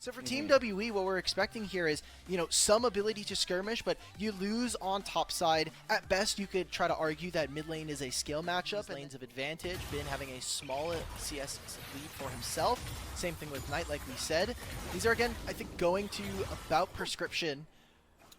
So for Team WE, what we're expecting here is, you know, some ability to skirmish, but you lose on top side. At best, you could try to argue that mid lane is a skill matchup. Lanes of advantage, Bin having a small CS lead for himself. Same thing with Knight, like we said. These are, again, I think, going to about prescription.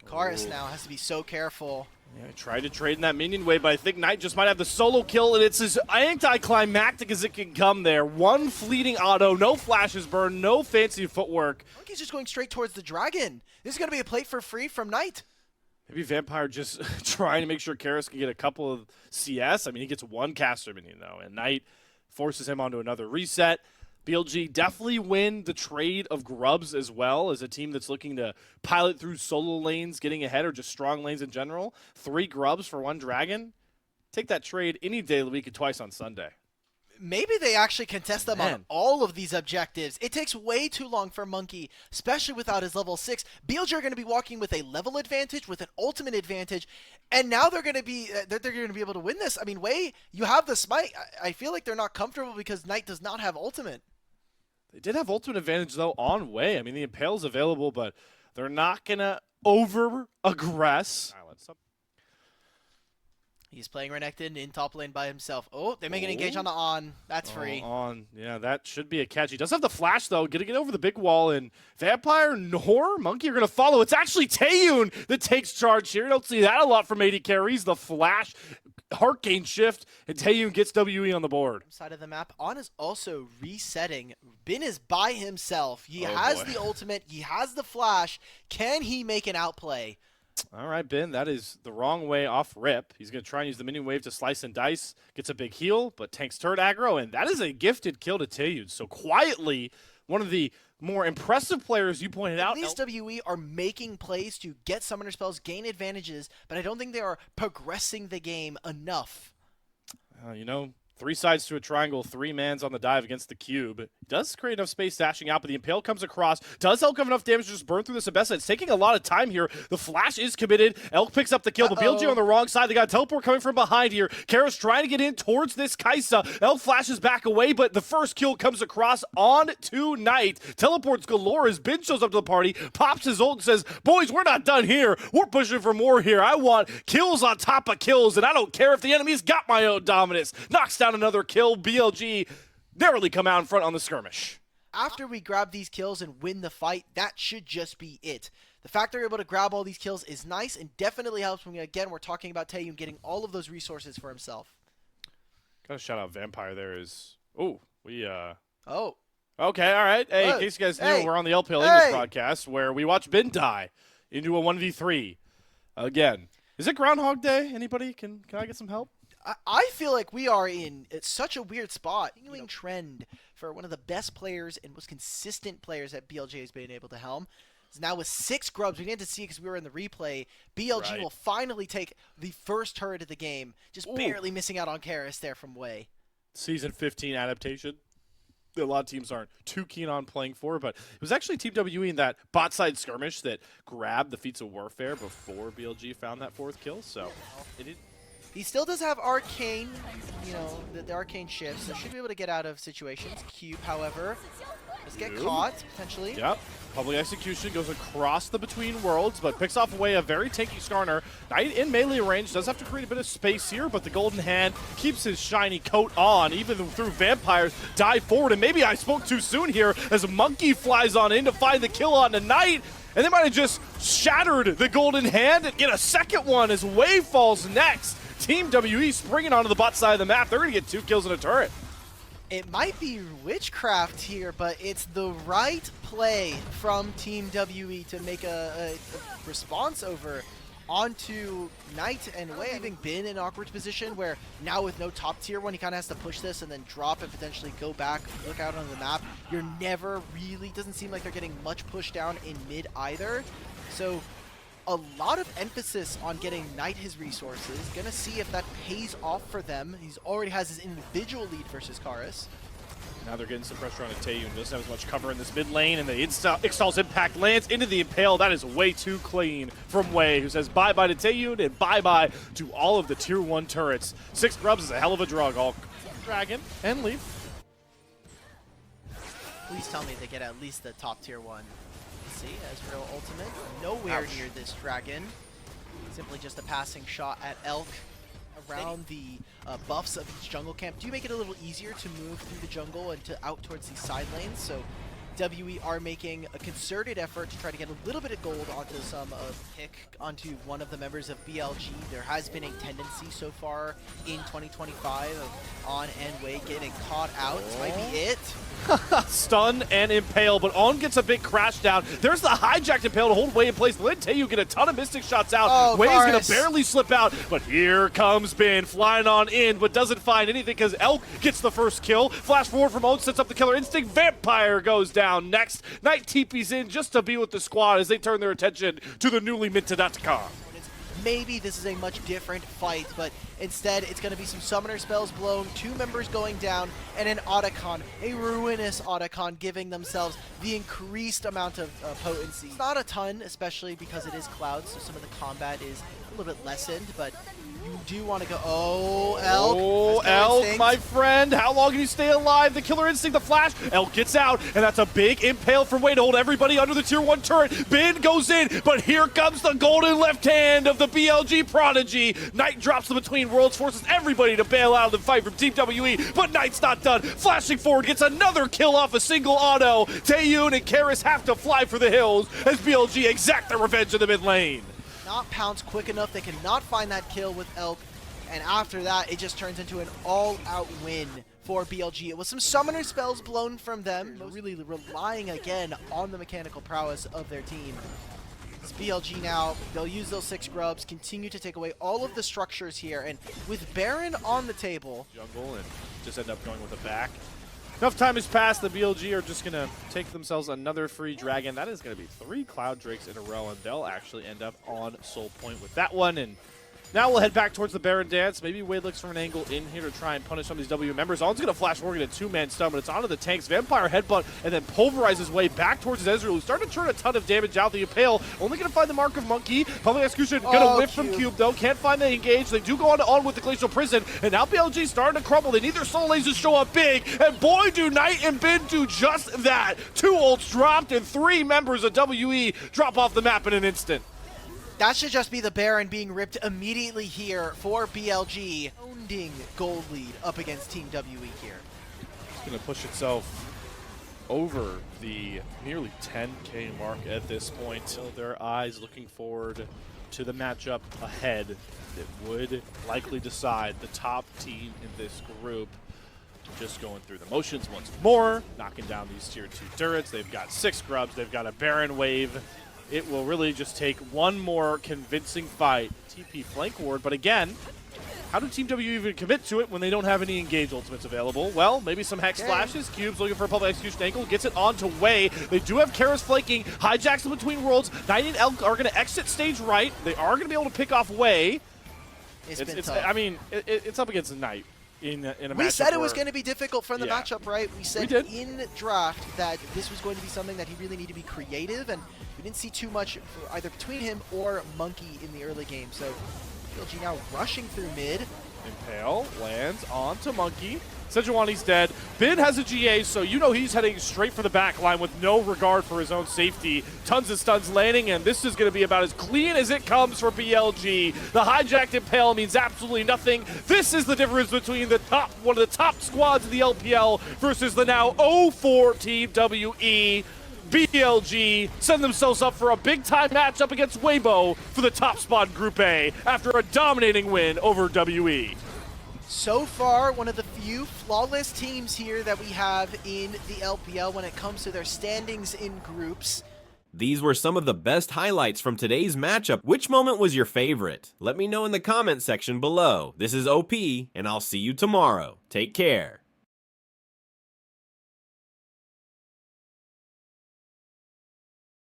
Karis now has to be so careful. Yeah, tried to trade in that minion wave, but I think Knight just might have the solo kill, and it's as anticlimactic as it can come there. One fleeting auto, no flashes burned, no fancy footwork. Monkey's just going straight towards the dragon. This is going to be a plate for free from Knight. Maybe Vampire just trying to make sure Karis can get a couple of CS. I mean, he gets one caster minion, though, and Knight forces him onto another reset. BLG definitely win the trade of Grubs as well as a team that's looking to pilot through solo lanes, getting ahead, or just strong lanes in general. 3 Grubs for 1 Dragon. Take that trade any day of the week and twice on Sunday. Maybe they actually contest them on all of these objectives. It takes way too long for Monkey, especially without his level 6. BLG are going to be walking with a level advantage, with an ultimate advantage, and now they're going to be able to win this. I mean, Wei, you have the smite. I feel like they're not comfortable because Knight does not have ultimate. They did have ultimate advantage, though, on Wei. I mean, the Impale's available, but they're not going to over-aggress. He's playing Renekton in top lane by himself. Oh, they make an engage on the On. That's free. Yeah, that should be a catch. He does have the flash, though. Gonna get over the big wall, and Vampire nor Monkey are going to follow. It's actually Taeyun that takes charge here. You don't see that a lot from AD carries. The flash, Hurricane Shift, and Taeyun gets WE on the board. Side of the map, On is also resetting. Bin is by himself. He has the ultimate. He has the flash. Can he make an outplay? All right, Ben, that is the wrong way off rip. He's going to try and use the minion wave to slice and dice. Gets a big heal, but tanks turret aggro, and that is a gifted kill to Taeyun. So quietly, one of the more impressive players you pointed out. At least WE are making plays to get summoner spells, gain advantages, but I don't think they are progressing the game enough. You know, 3 sides to a triangle, 3 mans on the dive against the cube. Does create enough space dashing out, but the Impale comes across. Does Elk have enough damage to just burn through this Abessa? It's taking a lot of time here. The flash is committed. Elk picks up the kill, but BLG on the wrong side. They got a teleport coming from behind here. Karis trying to get in towards this Kaisa. Elk flashes back away, but the first kill comes across on to Knight. Teleports galore as Ben shows up to the party, pops his ult and says, boys, we're not done here. We're pushing for more here. I want kills on top of kills, and I don't care if the enemy's got my own dominance. Knocks down another kill. BLG narrowly come out in front on the skirmish. After we grab these kills and win the fight, that should just be it. The fact they're able to grab all these kills is nice and definitely helps when, again, we're talking about Taeyun getting all of those resources for himself. Gotta shout out Vampire there is... Oh, we... Oh. Okay, all right. Hey, in case you guys knew, we're on the LPL English broadcast where we watch Ben die into a 1v3. Again, is it Groundhog Day? Anybody? Can I get some help? I feel like we are in such a weird spot. Continuing trend for one of the best players and most consistent players that BLG has been able to helm. So now with 6 Grubs, we didn't see it because we were in the replay. BLG will finally take the first turret of the game. Just barely missing out on Karis there from Wei. Season 15 adaptation. A lot of teams aren't too keen on playing for, but it was actually Team WE in that bot side skirmish that grabbed the feats of warfare before BLG found that 4th kill. So it is. He still does have Arcane, you know, the Arcane shifts, so should be able to get out of situations. Cube, however, let's get caught, potentially. Yep. Public execution goes across the between worlds, but picks off away a very tanky Skarner. Knight in melee range does have to create a bit of space here, but the Golden Hand keeps his shiny coat on, even through Vampires dive forward. And maybe I spoke too soon here as Monkey flies on in to find the kill on the Knight. And they might have just shattered the Golden Hand and get a second one as Wei falls next. Team WE springing onto the bot side of the map. They're going to get 2 kills in a turret. It might be witchcraft here, but it's the right play from Team WE to make a response over onto Knight and Wei. Having been in an awkward position where now with no top tier one, he kind of has to push this and then drop and potentially go back, look out on the map. You're never really, doesn't seem like they're getting much push down in mid either. So a lot of emphasis on getting Knight his resources. Gonna see if that pays off for them. He's already has his individual lead versus Karis. Now they're getting some pressure on Taeyun. Doesn't have as much cover in this mid lane, and the Ixtal's impact lands into the Impale. That is way too clean from Wei, who says bye-bye to Taeyun and bye-bye to all of the Tier 1 turrets. 6 Grubs is a hell of a drug. All Dragon and Leaf. Please tell me they get at least the top tier one. Let's see, Ezreal ultimate. Nowhere Ouch. near this dragon. Simply just a passing shot at Elk around the buffs of each jungle camp. Do make it a little easier to move through the jungle and to out towards these side lanes. So WE are making a concerted effort to try to get a little bit of gold onto onto one of the members of BLG. There has been a tendency so far in 2025 of On and Wei getting caught out. This might be it. Stun and Impale, but On gets a big crash down. There's the hijacked Impale to hold Wei in place. Lin Taeyu get a ton of Mystic shots out. Oh, Wei's going Varus. to barely slip out, but here comes Bin flying on in, but doesn't find anything because Elk gets the first kill. Flash forward from On, sets up the killer instinct. Vampire goes down next. Knight TP's in just to be with the squad as they turn their attention to the newly minted Atacon. Maybe this is a much different fight, but instead it's going to be some summoner spells blown, 2 members going down, and an Otacon, a ruinous Otacon, giving themselves the increased amount of potency. It's not a ton, especially because it is Cloud, so some of the combat is a little bit lessened, but you do want to go, oh, Elk. Oh, Elk, my friend. How long can you stay alive? The killer instinct, the flash. Elk gets out, and that's a big impale from Wei to hold everybody under the tier 1 turret. Bin goes in, but here comes the golden left hand of the BLG prodigy. Knight drops the between worlds, forces everybody to bail out of the fight from Team WE, but Knight's not done. Flashing forward, gets another kill off a single auto. Taeyun and Karis have to fly for the hills as BLG exact their revenge in the mid lane. Not pounce quick enough. They cannot find that kill with Elk. And after that, it just turns into an all-out win for BLG. It was some summoner spells blown from them, really relying again on the mechanical prowess of their team. It's BLG now. They'll use those 6 grubs, continue to take away all of the structures here. And with Baron on the table... Jungle and just end up going with a back. Enough time has passed, the BLG are just going to take themselves another free dragon. That is going to be 3 Cloud Drakes in a row, and they'll actually end up on Soul Point with that one. And now we'll head back towards the Baron dance. Maybe Wade looks for an angle in here to try and punish some of these W members. On's going to flash forward in a 2-man stun, but it's onto the tanks. Vampire headbutt and then pulverize his way back towards his Ezreal, who started to turn a ton of damage out. The Impale only going to find the mark of Monkey. Public Execution going to whiff from Cube, though. Can't find the engage. They do go on with the Glacial Prison, and now BLG starting to crumble. They need their soul lasers to show up big, and boy, do Knight and Bin do just that. 2 ults dropped, and 3 members of WE drop off the map in an instant. That should just be the Baron being ripped immediately here for BLG. Pounding gold lead up against Team WE here. It's going to push itself over the nearly 10K mark at this point. So their eyes looking forward to the matchup ahead that would likely decide the top team in this group. Just going through the motions once more, knocking down these tier 2 turrets. They've got 6 grubs. They've got a Baron wave. It will really just take one more convincing fight. TP flank ward, but again, how do Team W even commit to it when they don't have any engage ultimates available? Well, maybe some Hex flashes. Cube's looking for a public execution angle, gets it onto Wei. They do have Karis flanking, hijacks in between worlds. Knight and Elk are going to exit stage right. They are going to be able to pick off Wei. It's I mean, it's up against a Knight. In a matchup. We said it was going to be difficult for the matchup, right? We said in draft that this was going to be something that he really needed to be creative, and we didn't see too much either between him or Monkey in the early game. So BLG now rushing through mid. Impale lands onto Monkey. Sejuani's dead. Bin has a GA, so you know he's heading straight for the back line with no regard for his own safety. Tons of stuns landing, and this is going to be about as clean as it comes for BLG. The hijacked Impale means absolutely nothing. This is the difference between one of the top squads in the LPL versus the now 0-4 Team WE. BLG send themselves up for a big-time matchup against Weibo for the top spot in Group A after a dominating win over WE. So far, one of the few flawless teams here that we have in the LPL when it comes to their standings in groups. These were some of the best highlights from today's matchup. Which moment was your favorite? Let me know in the comment section below. This is OP, and I'll see you tomorrow. Take care.